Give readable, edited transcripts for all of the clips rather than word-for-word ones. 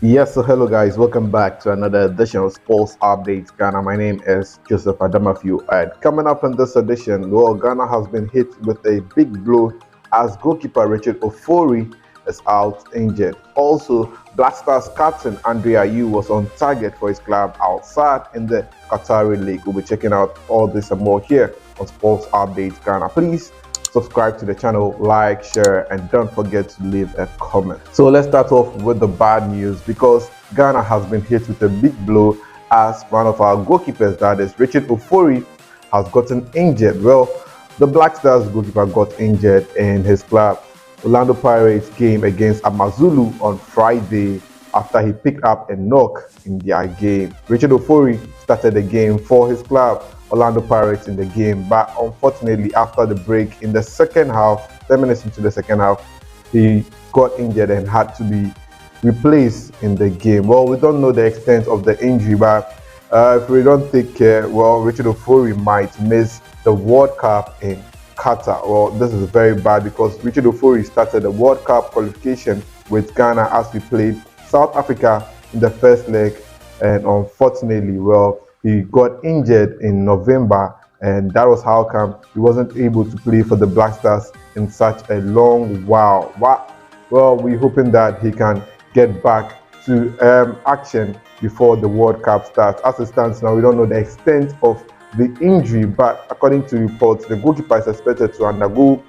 Yes, so hello guys, welcome back to another edition of Sports Updates Ghana. My name is Joseph Adamafiu, and coming up in this edition, well, Ghana has been hit with a big blow as goalkeeper Richard Ofori is out injured. Also, Black Stars captain Ayew was on target for his club outside in the Qatari League. We'll be checking out all this and more here on Sports Updates Ghana. Please subscribe to the channel, like, share, and don't forget to leave a comment. So let's start off with the bad news because Ghana has been hit with a big blow as one of our goalkeepers, that is Richard Ofori, has gotten injured. Well, the Black Stars goalkeeper got injured in his club Orlando Pirates game against Amazulu on Friday after he picked up a knock in their game. Richard Ofori started the game for his club Orlando Pirates in the game, but unfortunately after the break in the second half, 10 minutes into the second half, he got injured and had to be replaced in the game. Well, we don't know the extent of the injury, but if we don't take care, well, Richard Ofori might miss the World Cup in Qatar. Well, this is very bad because Richard Ofori started the World Cup qualification with Ghana as we played South Africa in the first leg, and unfortunately, well, he got injured in November, and that was how come he wasn't able to play for the Black Stars in such a long while. Well, we're hoping that he can get back to action before the World Cup starts. As it stands now, we don't know the extent of the injury, but according to reports, the goalkeeper is expected to undergo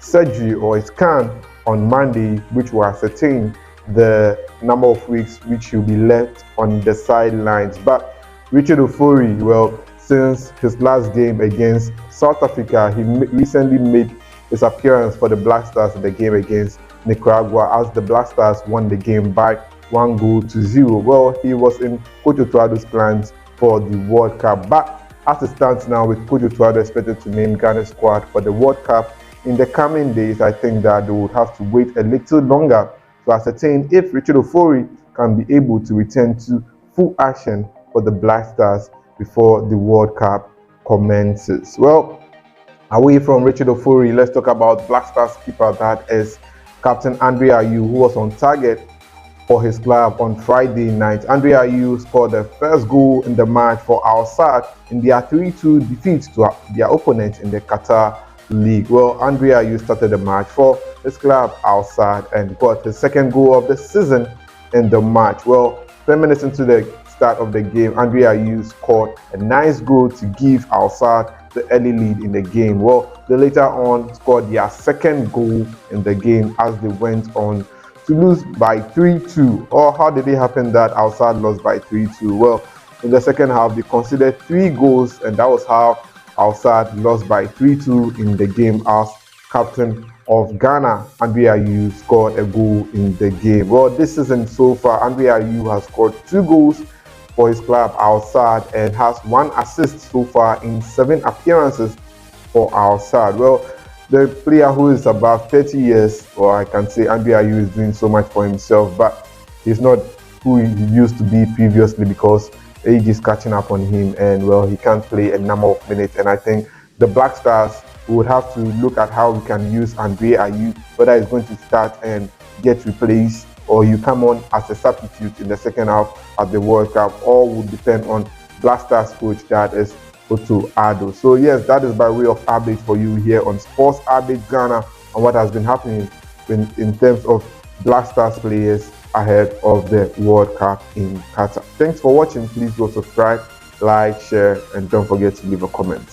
surgery or a scan on Monday, which will ascertain the number of weeks which he'll be left on the sidelines. But Richard Ofori, well, since his last game against South Africa, he recently made his appearance for the Black Stars in the game against Nicaragua as the Black Stars won the game by 1-0. Well, he was in Coach Otuado's plans for the World Cup, but as it stands now, with Coach Otuado expected to name Ghana's squad for the World Cup in the coming days, I think that they would have to wait a little longer to ascertain if Richard Ofori can be able to return to full action for the Black Stars before the World Cup commences. Well, away from Richard Ofori, let's talk about Black Stars keeper, that is Captain Ayew, who was on target for his club on Friday night. Ayew scored the first goal in the match for Al Sadd in their 3-2 defeat to their opponent in the Qatar League. Well, Ayew started the match for his club Al Sadd and got his second goal of the season in the match. Well, 10 minutes into the start of the game, Ayew scored a nice goal to give Al Sadd the early lead in the game. Well, they later on scored their second goal in the game as they went on to lose by 3-2. Or how did it happen that Al Sadd lost by 3-2? Well, in the second half, they conceded 3 goals, and that was how Al Sadd lost by 3-2 in the game as captain of Ghana. Ayew scored a goal in the game. Well, this season so far, Ayew has scored 2 goals for his club Al Sadd and has 1 assist so far in 7 appearances for Al Sadd. Well, the player who is about 30 years, or I can say Ayew is doing so much for himself, but he's not who he used to be previously because age is catching up on him, and well, he can't play a number of minutes. And I think the Black Stars would have to look at how we can use Ayew, whether he's going to start and get replaced or you come on as a substitute in the second half at the World Cup. All will depend on Black Stars coach, that is Otuado. So yes, that is by way of update for you here on Sports Update Ghana on what has been happening in terms of Black Stars players ahead of the World Cup in Qatar. Thanks for watching. Please go subscribe, like, share, and don't forget to leave a comment.